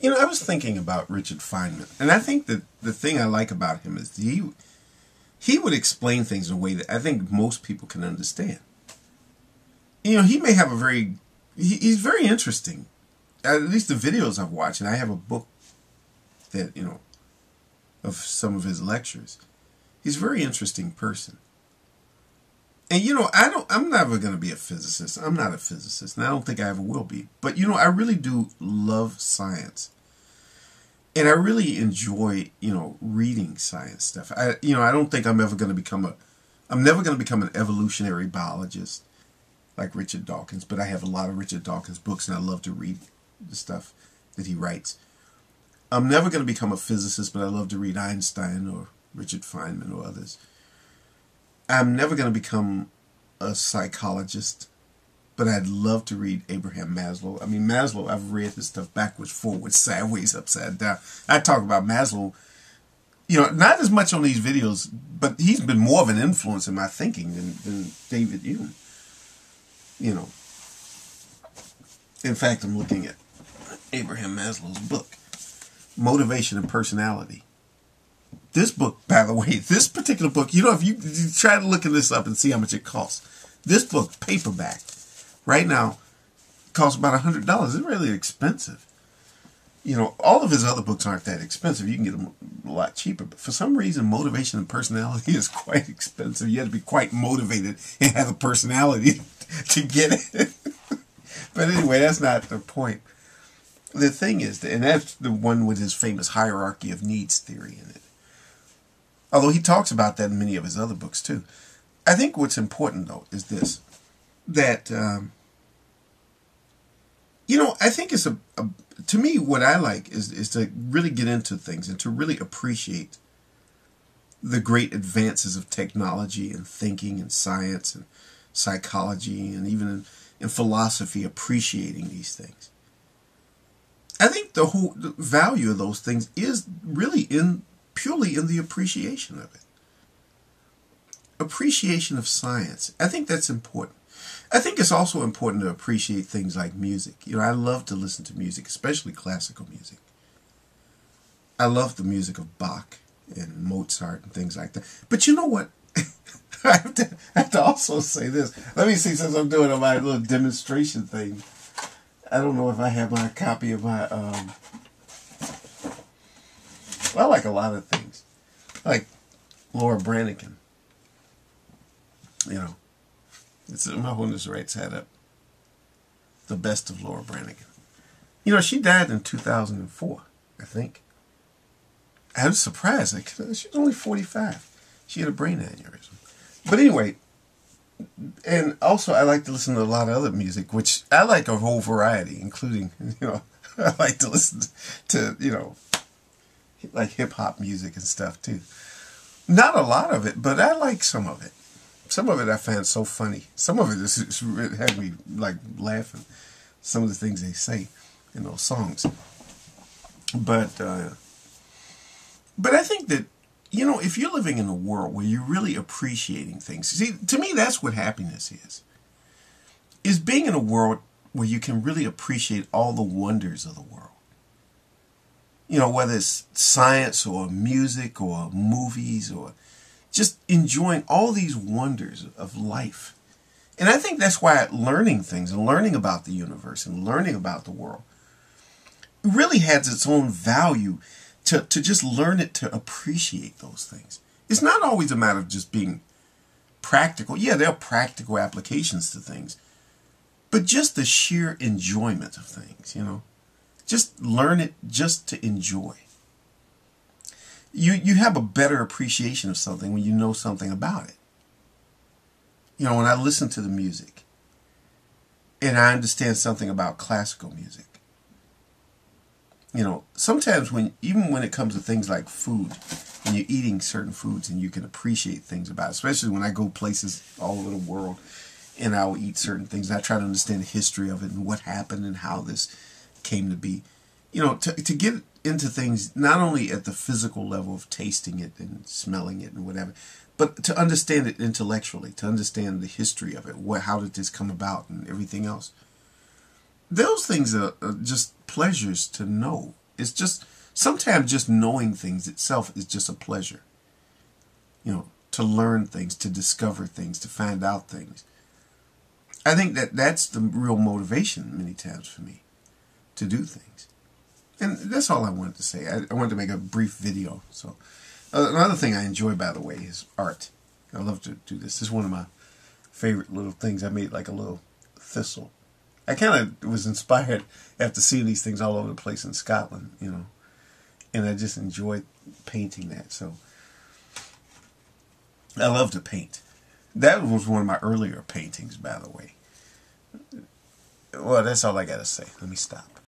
You know, I was thinking about Richard Feynman, and I think that the thing I like about him is he would explain things in a way that I think most people can understand. You know, he may have a he's very interesting. At least the videos I've watched, and I have a book that, you know, of some of his lectures. He's a very interesting person. And, you know, I'm never going to be a physicist. I'm not a physicist, and I don't think I ever will be. But, you know, I really do love science. And I really enjoy, you know, reading science stuff. I don't think I'm never going to become an evolutionary biologist like Richard Dawkins, but I have a lot of Richard Dawkins books, and I love to read the stuff that he writes. I'm never going to become a physicist, but I love to read Einstein or Richard Feynman or others. I'm never going to become a psychologist, but I'd love to read Abraham Maslow. I mean, Maslow, I've read his stuff backwards, forwards, sideways, upside down. I talk about Maslow, you know, not as much on these videos, but he's been more of an influence in my thinking than David Hume. You know, in fact, I'm looking at Abraham Maslow's book, Motivation and Personality. This book, by the way, this particular book, you know, if you try to look at this up and see how much it costs, this book, paperback, right now, costs about $100. It's really expensive. You know, all of his other books aren't that expensive. You can get them a lot cheaper. But for some reason, Motivation and Personality is quite expensive. You have to be quite motivated and have a personality to get it. But anyway, that's not the point. The thing is, and that's the one with his famous hierarchy of needs theory in it. Although he talks about that in many of his other books too. I think what's important, though, is this. That, you know, I think it's to me, what I like is to really get into things and to really appreciate the great advances of technology and thinking and science and psychology and even in philosophy, appreciating these things. I think the value of those things is really purely in the appreciation of it. Appreciation of science. I think that's important. I think it's also important to appreciate things like music. You know, I love to listen to music, especially classical music. I love the music of Bach and Mozart and things like that. But you know what? I have to also say this. Let me see, since I'm doing my little demonstration thing. I don't know if I have my copy of my, I like a lot of things. I like Laura Branigan. You know, my holding this right side up. The best of Laura Branigan. You know, she died in 2004, I think. I was surprised. She was only 45. She had a brain aneurysm. But anyway, and also I like to listen to a lot of other music, which I like a whole variety, including, you know, I like to listen to, you know, like hip-hop music and stuff too. Not a lot of it, but I like some of it. Some of it I find so funny. Some of it just had me like laughing. Some of the things they say in those songs. But I think that, you know, if you're living in a world where you're really appreciating things, see, to me that's what happiness is being in a world where you can really appreciate all the wonders of the world. You know, whether it's science or music or movies or just enjoying all these wonders of life. And I think that's why learning things and learning about the universe and learning about the world really has its own value to just learn it, to appreciate those things. It's not always a matter of just being practical. Yeah, there are practical applications to things. But just the sheer enjoyment of things, you know. Just learn it just to enjoy. You have a better appreciation of something when you know something about it. You know, when I listen to the music and I understand something about classical music, you know, sometimes even when it comes to things like food, when you're eating certain foods and you can appreciate things about it, especially when I go places all over the world and I'll eat certain things and I try to understand the history of it and what happened and how this came to be. You know, to get into things not only at the physical level of tasting it and smelling it and whatever, but to understand it intellectually, to understand the history of it, how did this come about and everything else. Those things are just pleasures to know It's just, sometimes just knowing things itself is just a pleasure. You know, to learn things, to discover things, to find out things. I think that that's the real motivation many times for me to do things. And that's all I wanted to say. I wanted to make a brief video. So another thing I enjoy, by the way, is art. I love to do this. This is one of my favorite little things. I made like a little thistle. I kind of was inspired after seeing these things all over the place in Scotland, you know. And I just enjoyed painting that. So I love to paint. That was one of my earlier paintings, by the way. Well, that's all I got to say. Let me stop.